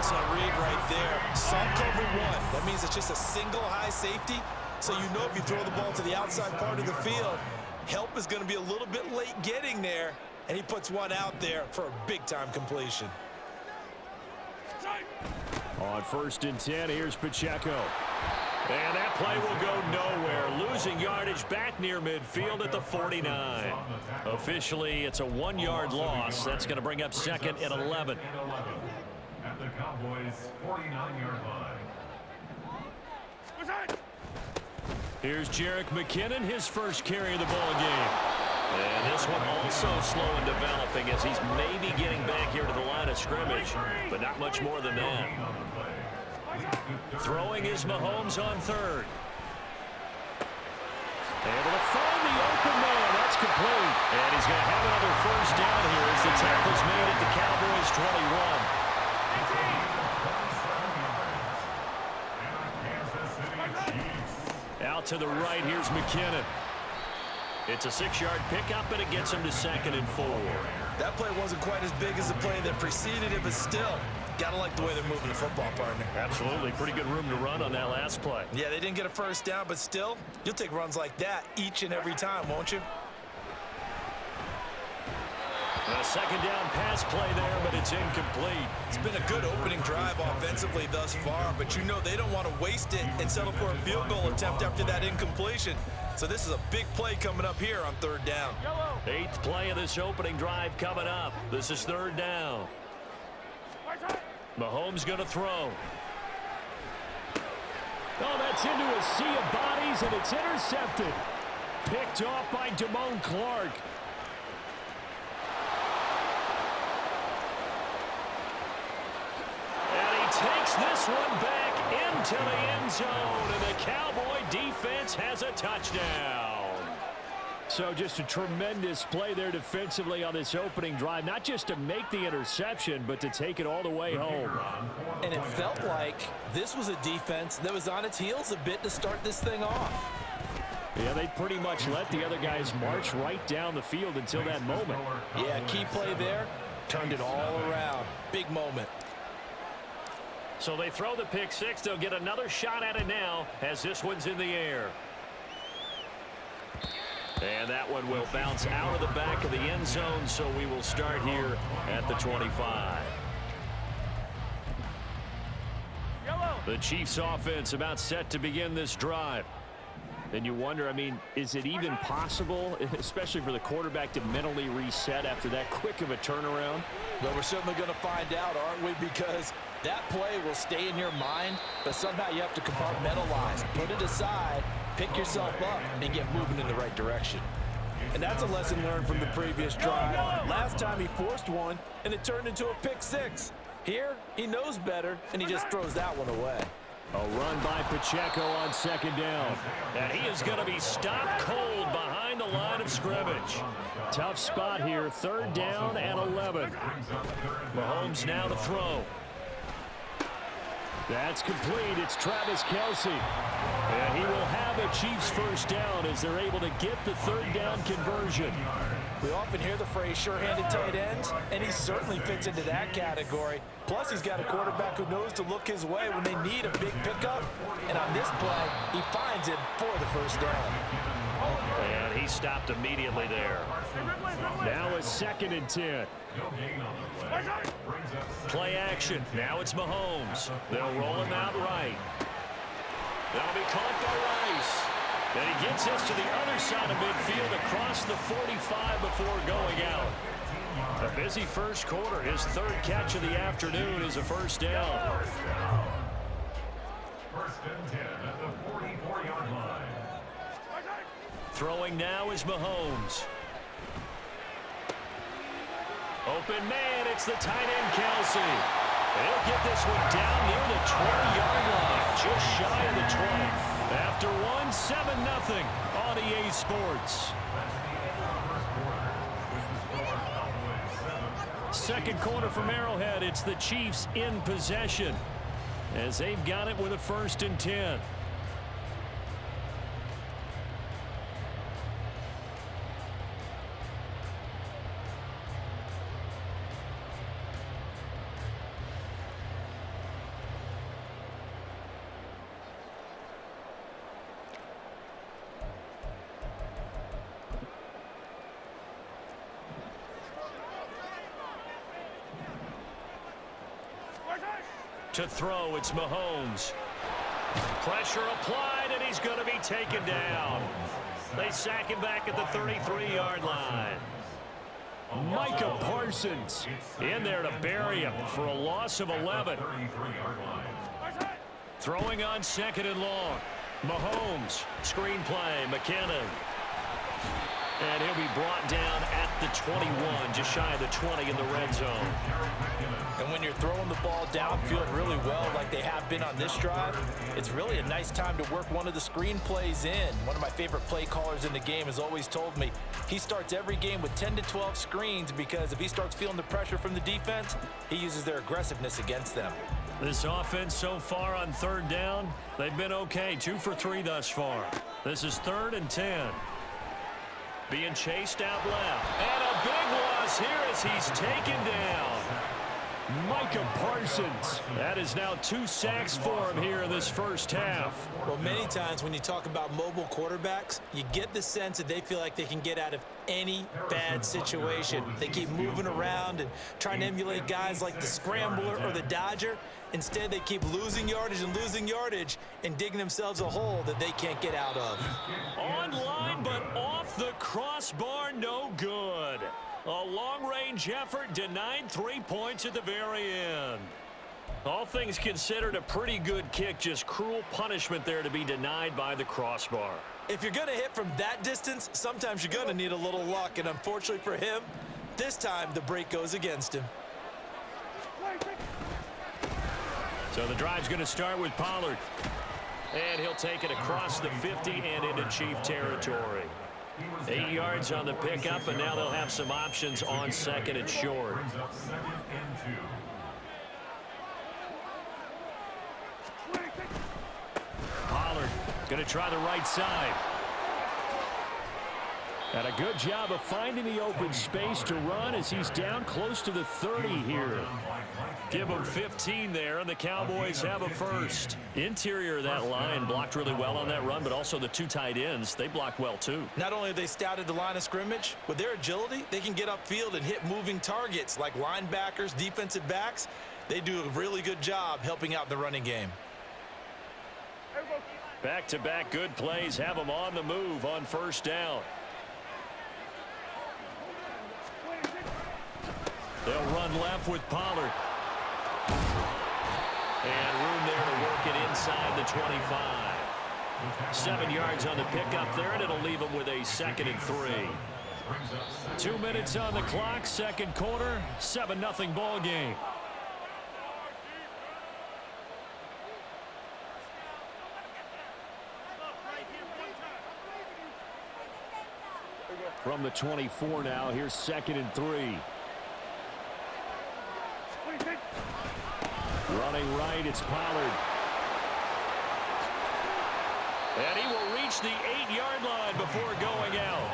excellent read right there. Some cover one. That means it's just a single high safety. So you know if you throw the ball to the outside part of the field, help is going to be a little bit late getting there, and he puts one out there for a big-time completion. On 1st and 10, here's Pacheco. And that play will go nowhere. Losing yardage back near midfield at the 49. Officially, it's a 1-yard loss. That's going to bring up 2nd and 11. At the Cowboys' 49-yard line. Here's Jerick McKinnon, his first carry of the ball game. And this one also slow in developing as he's maybe getting back here to the line of scrimmage, but not much more than that. Throwing is Mahomes on 3rd. Able to find the open man. That's complete. And he's going to have another first down here as the tackle's made at the Cowboys' 21. Out to the right, here's McKinnon. It's a 6-yard pickup, and it gets him to 2nd and 4. That play wasn't quite as big as the play that preceded it, but still, gotta like the way they're moving the football, partner. Absolutely. Pretty good room to run on that last play. Yeah, they didn't get a first down, but still, you'll take runs like that each and every time, won't you? A 2nd down pass play there, but it's incomplete. It's been a good opening drive offensively thus far, but you know they don't want to waste it and settle for a field goal attempt after that incompletion. So this is a big play coming up here on 3rd down. 8th play of this opening drive coming up. This is 3rd down. Mahomes going to throw. Oh, that's into a sea of bodies, and it's intercepted. Picked off by Damone Clark. Takes this one back into the end zone, and the Cowboy defense has a touchdown. So just a tremendous play there defensively on this opening drive, not just to make the interception, but to take it all the way home. And it felt like this was a defense that was on its heels a bit to start this thing off. Yeah, they pretty much let the other guys march right down the field until that moment. Yeah, key play there, turned it all around. Big moment. So they throw the pick 6. They'll get another shot at it now as this one's in the air. And that one will bounce out of the back of the end zone, so we will start here at the 25. The Chiefs offense about set to begin this drive. And you wonder, I mean, is it even possible, especially for the quarterback, to mentally reset after that quick of a turnaround? Well, we're certainly going to find out, aren't we? Because that play will stay in your mind, but somehow you have to compartmentalize, put it aside, pick yourself up, and get moving in the right direction. And that's a lesson learned from the previous drive. Last time he forced one, and it turned into a pick 6. Here, he knows better, and he just throws that one away. A run by Pacheco on 2nd down. And he is going to be stopped cold behind the line of scrimmage. Tough spot here, 3rd down and 11. Mahomes now to throw. That's complete. It's Travis Kelce. And he will have a Chiefs first down as they're able to get the 3rd down conversion. We often hear the phrase sure-handed tight ends, and he certainly fits into that category. Plus, he's got a quarterback who knows to look his way when they need a big pickup. And on this play, he finds him for the first down. And he stopped immediately there. Now a 2nd and 10. Play action. Now it's Mahomes. They'll roll him out right. That'll be caught by Rice. And he gets us to the other side of midfield across the 45 before going out. A busy first quarter. His 3rd catch of the afternoon is a first down. 1st and 10 at the 44-yard line. Throwing now is Mahomes. Open man, it's the tight end Kelce. He'll get this one down near the 20-yard line, just shy of the 20. After one, 7-0 on EA Sports. Second quarter from Arrowhead, it's the Chiefs in possession as they've got it with a 1st and 10. To throw, it's Mahomes. Pressure applied, and he's going to be taken down. They sack him back at the 33-yard line. Micah Parsons in there to bury him for a loss of 11. Throwing on 2nd and long. Mahomes, screen play, McKinnon. And he'll be brought down at the 21, just shy of the 20 in the red zone. And when you're throwing the ball downfield really well like they have been on this drive, it's really a nice time to work one of the screen plays in. One of my favorite play callers in the game has always told me he starts every game with 10 to 12 screens because if he starts feeling the pressure from the defense, he uses their aggressiveness against them. This offense so far on 3rd down, they've been okay. 2 for 3 thus far. This is 3rd and 10. Being chased out left. And a big loss here as he's taken down. Micah Parsons. That is now 2 sacks for him here in this first half. Well, many times when you talk about mobile quarterbacks, you get the sense that they feel like they can get out of any bad situation. They keep moving around and trying to emulate guys like the Scrambler or the Dodger. Instead, they keep losing yardage and digging themselves a hole that they can't get out of. On line, but off the crossbar, no good. A long-range effort denied 3 points at the very end. All things considered, a pretty good kick, just cruel punishment there to be denied by the crossbar. If you're going to hit from that distance, sometimes you're going to need a little luck, and unfortunately for him, this time the break goes against him. So the drive's going to start with Pollard. And he'll take it across the 50 and into Chief territory. 8 yards on the pickup, and now they'll have some options on 2nd and short. Pollard going to try the right side. And a good job of finding the open space to run as he's down close to the 30 here. Give him 15 there, and the Cowboys have a first. Interior of that line blocked really well on that run, but also the 2 tight ends, they blocked well too. Not only have they scouted the line of scrimmage, with their agility, they can get upfield and hit moving targets like linebackers, defensive backs. They do a really good job helping out the running game. Back-to-back good plays have them on the move on 1st down. They'll run left with Pollard. And room there to work it inside the 25. 7 yards on the pickup there, and it'll leave them with a 2nd and 3. 2 minutes on the clock, 2nd quarter, 7-0 ball game. From the 24 now, here's 2nd and 3. Running right, it's Pollard. And he will reach the 8-yard line before going out.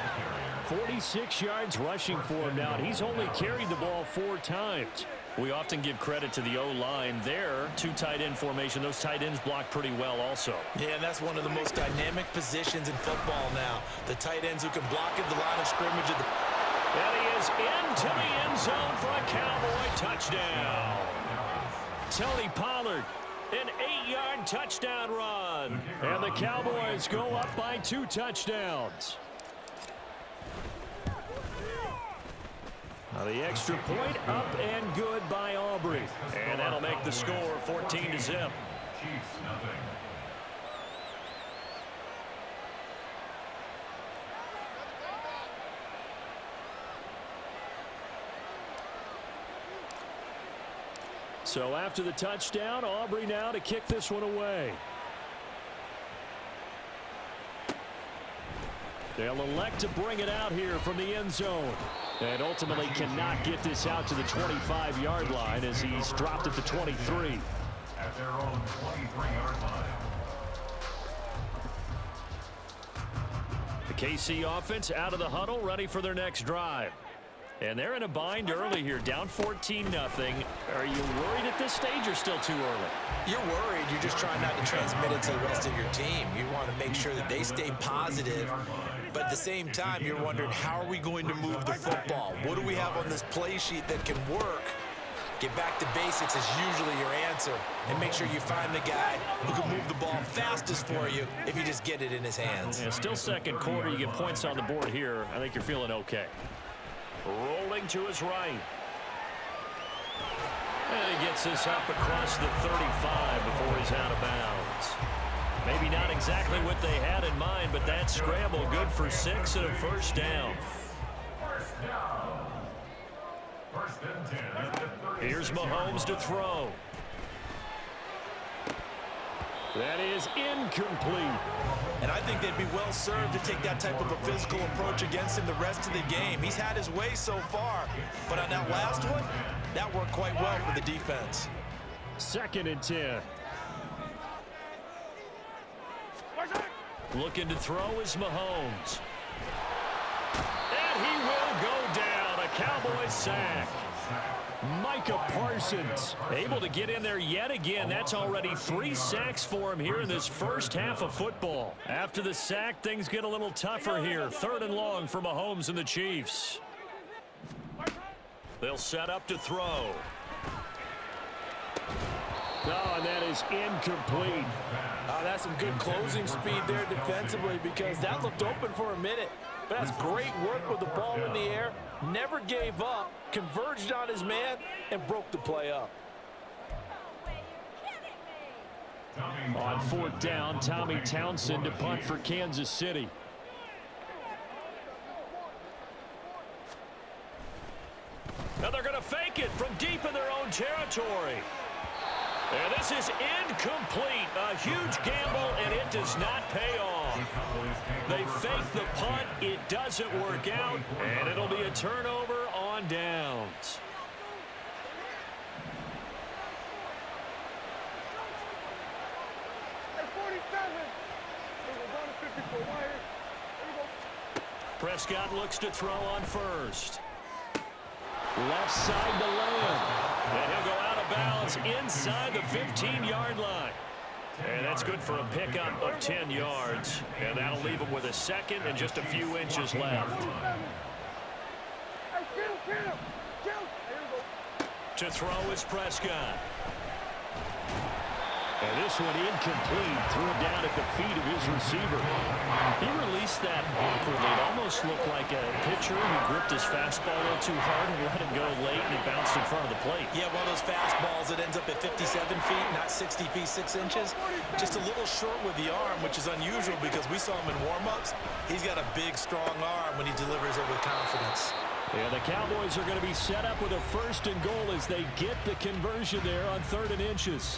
46 yards rushing for him now, and he's only carried the ball 4 times. We often give credit to the O-line there. 2 tight end formation. Those tight ends block pretty well also. Yeah, and that's one of the most dynamic positions in football now. The tight ends who can block at the line of scrimmage. And he is into the end zone for a Cowboy touchdown. Tony Pollard, an 8-yard touchdown run. And the Cowboys go up by 2 touchdowns. Now the extra point up and good by Aubrey. And that'll make the score 14-0. So after the touchdown, Aubrey now to kick this one away. They'll elect to bring it out here from the end zone. And ultimately cannot get this out to the 25-yard line as he's dropped at the 23. At their own 23-yard line. The KC offense out of the huddle, ready for their next drive. And they're in a bind early here, down 14-0. Are you worried at this stage or still too early? You're worried. You're just trying not to transmit it to the rest of your team. You want to make sure that they stay positive. But at the same time, you're wondering, how are we going to move the football? What do we have on this play sheet that can work? Get back to basics is usually your answer. And make sure you find the guy who can move the ball fastest for you if you just get it in his hands. Yeah, still second quarter. You get points on the board here. I think you're feeling okay. Rolling to his right. And he gets this up across the 35 before he's out of bounds. Maybe not exactly what they had in mind, but that scramble good for 6 and a first down. First and 10 at the 36. Here's Mahomes to throw. That is incomplete. And I think they'd be well served to take that type of a physical approach against him the rest of the game. He's had his way so far, but on that last one, that worked quite well for the defense. Second and 10. Looking to throw is Mahomes. And he will go down. A Cowboys sack. Micah Parsons able to get in there yet again. That's already 3 sacks for him here in this first half of football. After the sack, things get a little tougher here. 3rd and long for Mahomes and the Chiefs. They'll set up to throw. Oh, and that is incomplete. That's some good closing speed there defensively because that looked open for a minute. But that's great work with the ball in the air. Never gave up, converged on his man, and broke the play up. On 4th down, Tommy Townsend to punt for Kansas City. Now they're going to fake it from deep in their own territory. And this is incomplete. A huge gamble, and it does not pay off. They fake the punt. It doesn't work out, and it'll be a turnover on downs. Prescott looks to throw on first. Left side to Lamb. And he'll go out of bounds inside the 15-yard line. And that's good for a pickup of 10 yards. And that'll leave him with a second and just a few inches left. To throw is Prescott. And this one incomplete. Threw it down at the feet of his receiver. He released that awkwardly. It almost looked like a pitcher who gripped his fastball a little too hard and let it go late, and it bounced in front of the plate. Yeah, one of those fastballs that ends up at 57 feet, not 60 feet, 6 inches. Just a little short with the arm, which is unusual because we saw him in warm-ups. He's got a big, strong arm when he delivers it with confidence. Yeah, the Cowboys are going to be set up with a 1st and goal as they get the conversion there on 3rd and inches.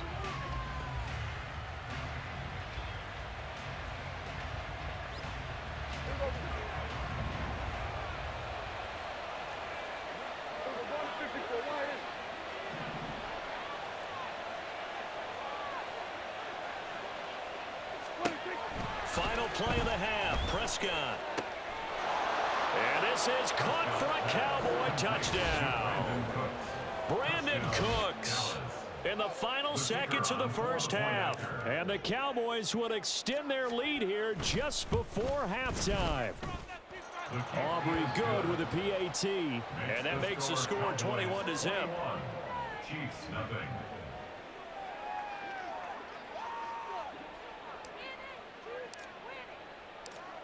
Final play of the half, Prescott. And this is caught for a Cowboy touchdown. Brandon Cooks in the final seconds of the first half. And the Cowboys would extend their lead here just before halftime. Aubrey good with a PAT. And that makes the score 21-0. Chiefs, nothing.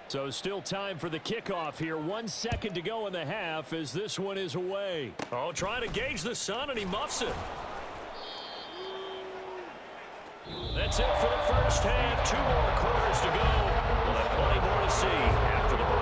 So still time for the kickoff here. 1 second to go in the half as this one is away. Oh, trying to gauge the sun, and he muffs it. That's it for the first half. 2 more quarters to go. We'll have plenty more to see after the break.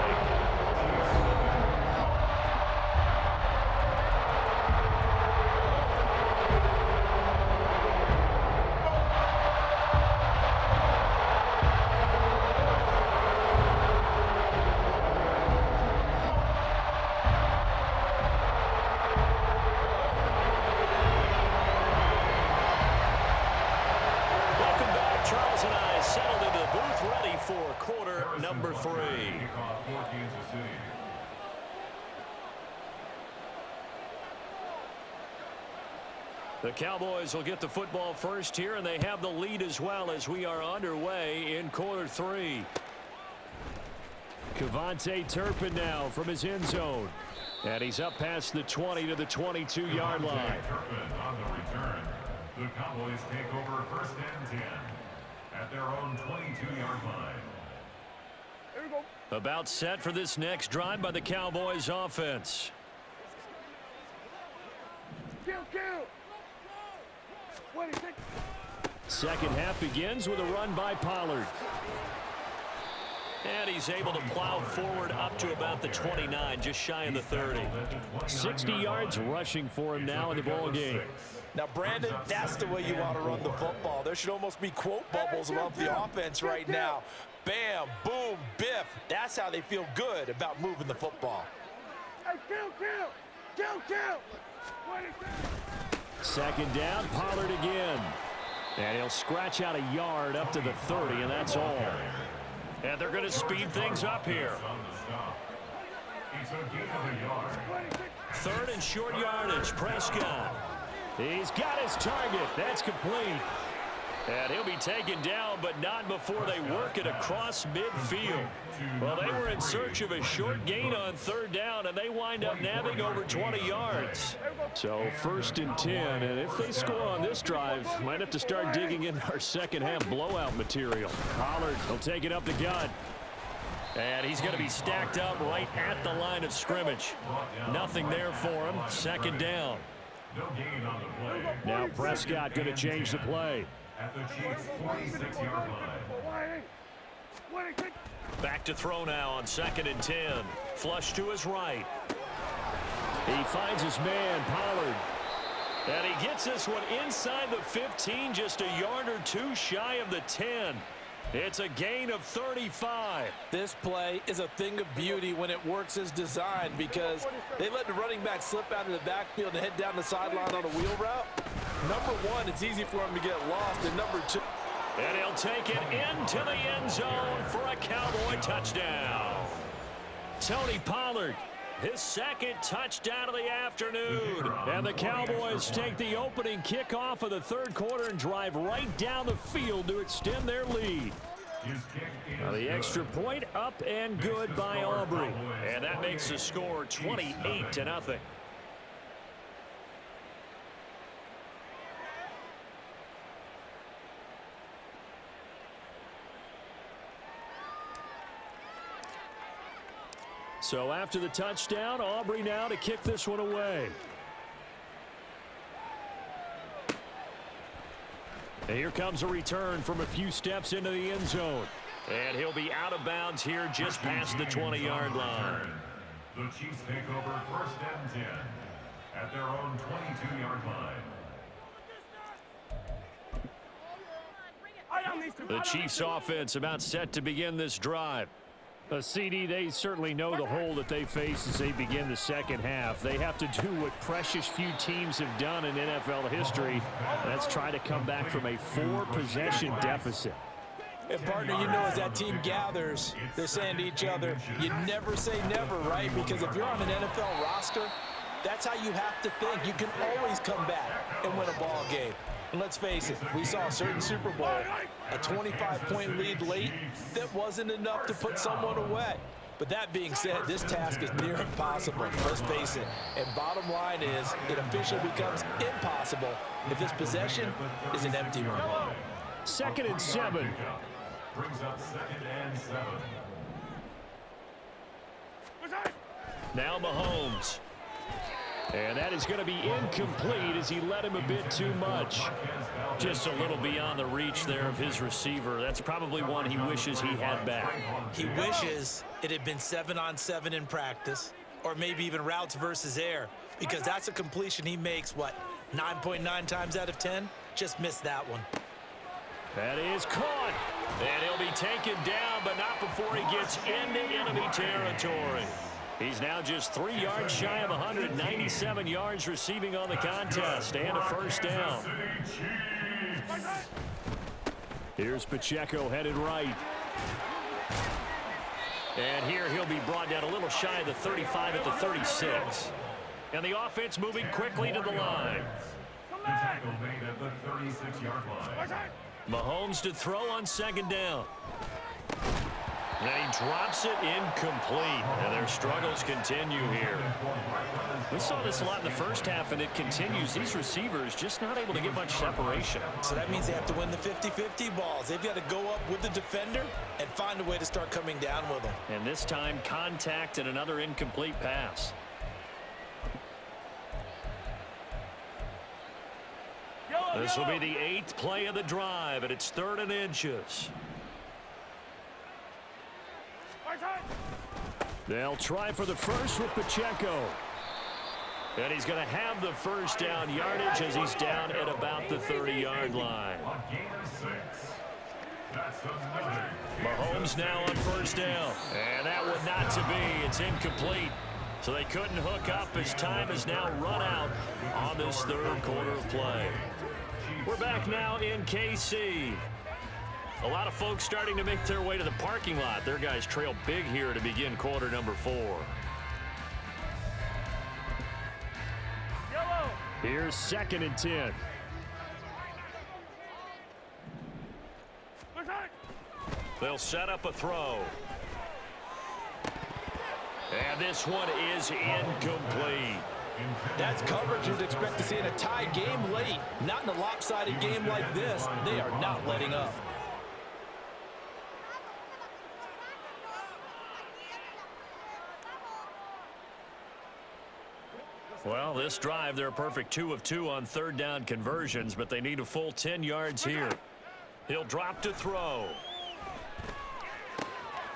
Number 3. The Cowboys will get the football first here, and they have the lead as well as we are underway in quarter 3. Kevontae Turpin now from his end zone. And he's up past the 20 to the 22-yard line. On the return, the Cowboys take over 1st and 10 at their own 22-yard line. About set for this next drive by the Cowboys offense. Second half begins with a run by Pollard. And he's able to plow forward up to about the 29, just shy of the 30. 60 yards rushing for him now in the ball game. Now, Brandon, that's the way you want to run the football. There should almost be quote bubbles above the offense right now. Bam, boom, biff. That's how they feel good about moving the football. Second down, Pollard again. And he'll scratch out a yard up to the 30, and that's all. And they're going to speed things up here. Third and short yardage, Prescott. He's got his target. That's complete. And he'll be taken down, but not before they work it across midfield. Well, they were in search of a short gain on third down, and they wind up nabbing over 20 yards. So 1st and 10, and if they score on this drive, might have to start digging in our second half blowout material. Pollard will take it up the gut. And he's going to be stacked up right at the line of scrimmage. Nothing there for him. Second down. Now Prescott going to change the play. At the Chiefs' 46-yard line. Back to throw now on 2nd and 10. Flush to his right. He finds his man, Pollard. And he gets this one inside the 15, just a yard or two shy of the 10. It's a gain of 35. This play is a thing of beauty when it works as designed because they let the running back slip out of the backfield and head down the sideline on a wheel route. Number one, it's easy for him to get lost, and number two. And he'll take it into the end zone for a Cowboy touchdown. Tony Pollard, his second touchdown of the afternoon. And the Cowboys take the opening kickoff of the third quarter and drive right down the field to extend their lead. Now the extra point up and good by Aubrey. And that makes the score 28-0. So after the touchdown, Aubrey now to kick this one away. And here comes a return from a few steps into the end zone. And he'll be out of bounds here just past the 20-yard line. The Chiefs take over 1st and 10 at their own 22-yard line. The Chiefs offense about set to begin this drive. CD, they certainly know the hole that they face as they begin the second half. They have to do what precious few teams have done in NFL history. That's try to come back from a 4-possession deficit. And partner, you know, as that team gathers, they're saying to each other, you never say never, right? Because if you're on an NFL roster, that's how you have to think. You can always come back and win a ball game. And let's face it, we saw a certain Super Bowl, a 25-point lead late that wasn't enough to put someone away. But that being said, this task is near impossible. Let's face it. And bottom line is, it officially becomes impossible if this possession is an empty one. 2nd and 7. Brings up 2nd and 7. Now Mahomes. And that is going to be incomplete as he led him a bit too much. Just a little beyond the reach there of his receiver. That's probably one he wishes he had back. He wishes it had been 7-on-7 in practice, or maybe even routes versus air, because that's a completion he makes, 9.9 times out of 10? Just missed that one. That is caught. And he'll be taken down, but not before he gets into enemy territory. He's now just 3 yards shy of 197 yards receiving on the contest and a first down. Here's Pacheco headed right. And here he'll be brought down a little shy of the 35 at the 36. And the offense moving quickly to the line. The tackle made at the 36-yard line. Mahomes to throw on 2nd down. And he drops it incomplete. And their struggles continue here. We saw this a lot in the first half, and it continues. These receivers just not able to get much separation. So that means they have to win the 50-50 balls. They've got to go up with the defender and find a way to start coming down with them. And this time, contact and another incomplete pass. This will be the 8th play of the drive, and it's 3rd and inches. They'll try for the first with Pacheco. And he's going to have the first down yardage as he's down at about the 30-yard line. Mahomes now on first down. And that one not to be. It's incomplete. So they couldn't hook up as time has now run out on this 3rd quarter of play. We're back now in KC. A lot of folks starting to make their way to the parking lot. Their guys trail big here to begin quarter number 4. Here's 2nd and 10. They'll set up a throw. And this one is incomplete. That's coverage you'd expect to see in a tie game late. Not in a lopsided game like this. They are not letting up. Well, this drive, they're a perfect 2 of 2 on 3rd down conversions, but they need a full 10 yards here. He'll drop to throw.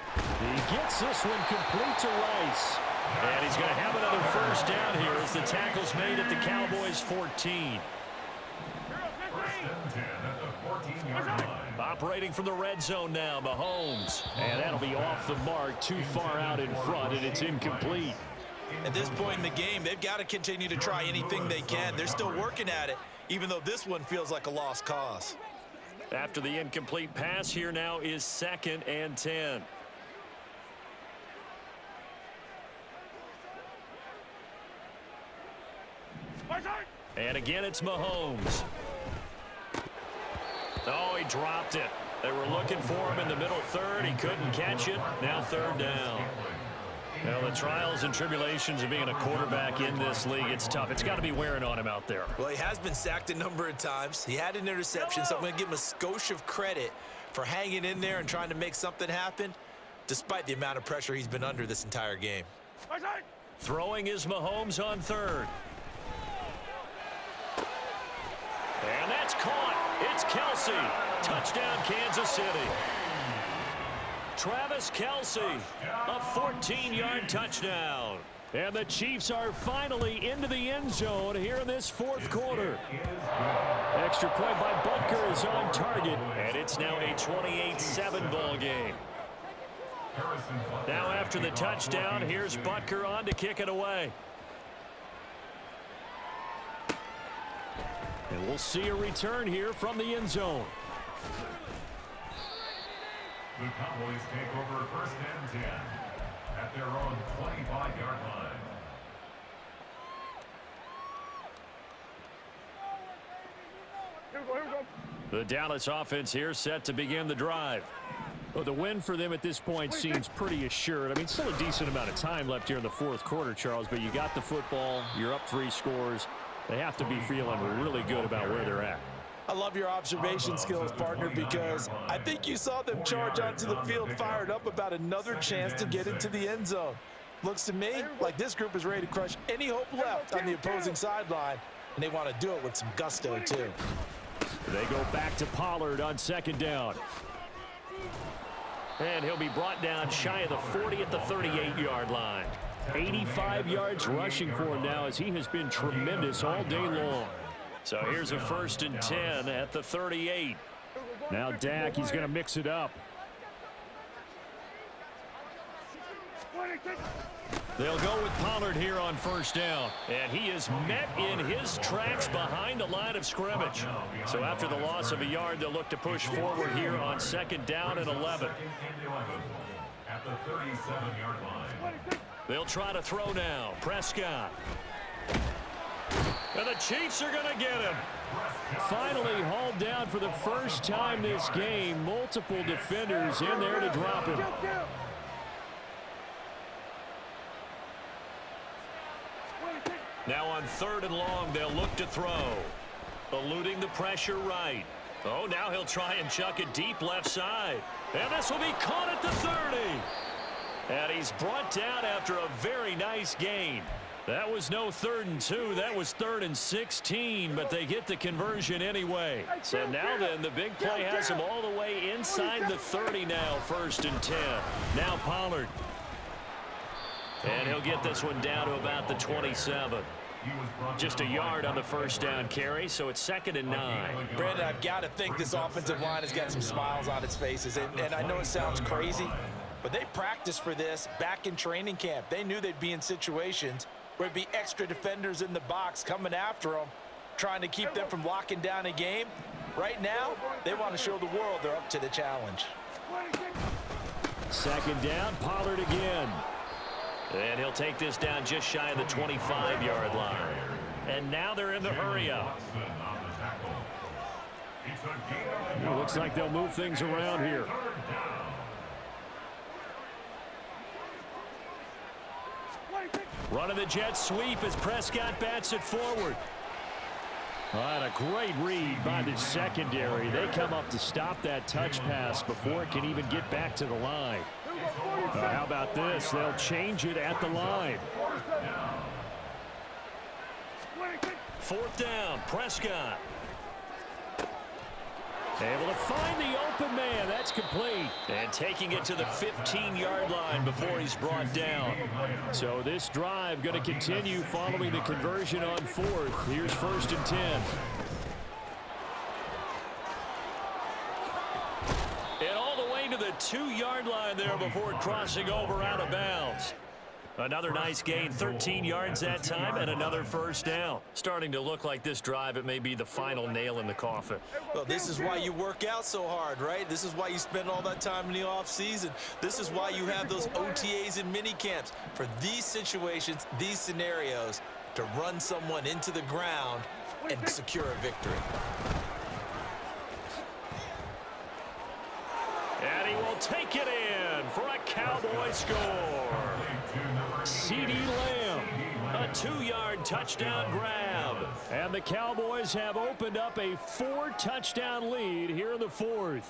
He gets this one complete to Rice. And he's going to have another first down here as the tackle's made at the Cowboys' 14. Operating from the red zone now, Mahomes. And that'll be off the mark, too far out in front, and it's incomplete. At this point in the game, they've got to continue to try anything they can. They're still working at it, even though this one feels like a lost cause. After the incomplete pass, here now is 2nd and 10. And again, it's Mahomes. Oh, he dropped it. They were looking for him in the middle 3rd. He couldn't catch it. Now 3rd down. Well, the trials and tribulations of being a quarterback in this league, it's tough. It's got to be wearing on him out there. Well, he has been sacked a number of times. He had an interception, so I'm going to give him a skosh of credit for hanging in there and trying to make something happen, despite the amount of pressure he's been under this entire game. Throwing is Mahomes on 3rd. And that's caught. It's Kelsey. Touchdown, Kansas City. Travis Kelsey, a 14-yard touchdown. And the Chiefs are finally into the end zone here in this 4th quarter. Extra point by Butker is on target, and it's now a 28-7 ball game. Now after the touchdown, here's Butker on to kick it away. And we'll see a return here from the end zone. The Cowboys take over 1st and 10 at their own 25-yard line. The Dallas offense here set to begin the drive. Well, the win for them at this point seems pretty assured. I mean, still a decent amount of time left here in the 4th quarter, Charles, but you got the football, you're up 3 scores. They have to be feeling really good about where they're at. I love your observation skills, partner, because I think you saw them charge onto the field fired up about another chance to get into the end zone. Looks to me like this group is ready to crush any hope left on the opposing sideline, and they want to do it with some gusto, too. They go back to Pollard on 2nd down. And he'll be brought down shy of the 40 at the 38-yard line. 85 yards rushing for him now as he has been tremendous all day long. So here's a 1st and 10 at the 38. Now Dak, he's going to mix it up. They'll go with Pollard here on 1st down. And he is met in his tracks behind the line of scrimmage. So after the loss of a yard, they'll look to push forward here on 2nd down and 11. At the 37-yard line. They'll try to throw now. Prescott. And the Chiefs are going to get him. Finally hauled down for the first time this game. Multiple defenders in there to drop him. Now on 3rd and long, they'll look to throw. Eluding the pressure right. Oh, now he'll try and chuck it deep left side. And this will be caught at the 30. And he's brought down after a very nice gain. That was no 3rd and 2. That was 3rd and 16, but they get the conversion anyway. So now then, the big play has him all the way inside the 30 now, 1st and 10. Now Pollard. And he'll get this one down to about the 27. Just a yard on the first down carry, so it's 2nd and 9. Brandon, I've got to think this offensive line has got some smiles on its faces. And I know it sounds crazy, but they practiced for this back in training camp. They knew they'd be in situations where it'd be extra defenders in the box coming after them, trying to keep them from locking down a game. Right now, they want to show the world they're up to the challenge. 2nd down, Pollard again. And he'll take this down just shy of the 25-yard line. And now they're in the hurry-up. Looks like they'll move things around here. Running the jet sweep as Prescott bats it forward. And a great read by the secondary. They come up to stop that touch pass before it can even get back to the line. How about this? They'll change it at the line. 4th down, Prescott. Able to find the open man. That's complete. And taking it to the 15-yard line before he's brought down. So this drive going to continue following the conversion on 4th. Here's 1st and 10. And all the way to the 2-yard line there before crossing over out of bounds. Another nice gain, 13 yards that time, and another first down. Starting to look like this drive, it may be the final nail in the coffin. Well, this is why you work out so hard, right? This is why you spend all that time in the offseason. This is why you have those OTAs and mini camps for these situations, these scenarios, to run someone into the ground and secure a victory. And he will take it in for a Cowboy score. CeeDee Lamb, a 2-yard touchdown grab. And the Cowboys have opened up a 4-touchdown lead here in the 4th.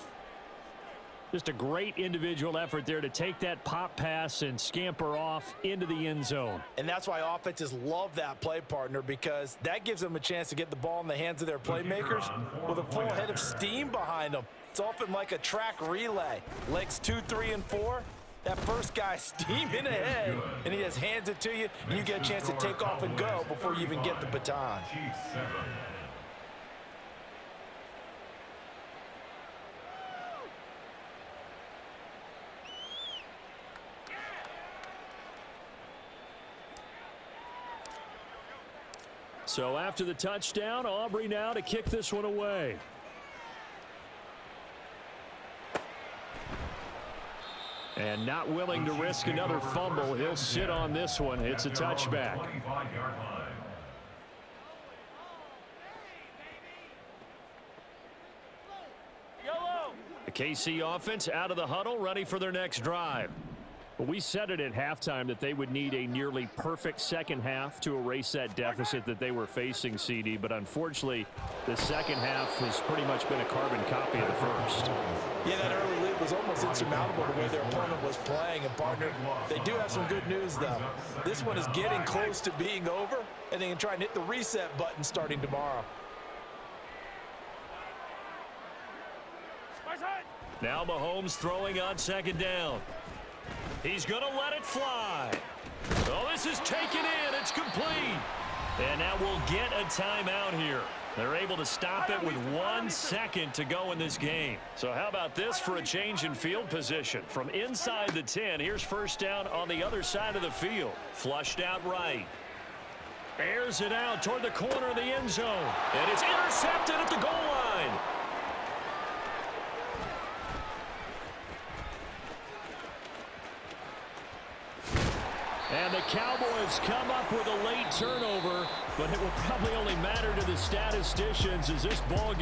Just a great individual effort there to take that pop pass and scamper off into the end zone. And that's why offenses love that play, partner, because that gives them a chance to get the ball in the hands of their playmakers with a full head of steam behind them. It's often like a track relay. Legs 2, 3, and 4. That first guy steaming ahead, and he just hands it to you, and you get a chance to take off and go before you even get the baton. So after the touchdown, Aubrey now to kick this one away. And not willing to risk another fumble. He'll sit on this one. It's a touchback. The KC offense out of the huddle, ready for their next drive. We said it at halftime that they would need a nearly perfect second half to erase that deficit that they were facing, CD. But unfortunately, the second half has pretty much been a carbon copy of the first. Yeah, that early lead was almost insurmountable the way their opponent was playing. And, partner, they do have some good news, though. This one is getting close to being over, and they can try and hit the reset button starting tomorrow. Now Mahomes throwing on 2nd down. He's going to let it fly. Oh, this is taken in. It's complete. And now we'll get a timeout here. They're able to stop it with 1 second to go in this game. So how about this for a change in field position? From inside the 10, here's first down on the other side of the field. Flushed out right. Airs it out toward the corner of the end zone. And it's intercepted at the goal line. And the Cowboys come up with a late turnover, but it will probably only matter to the statisticians as this ball game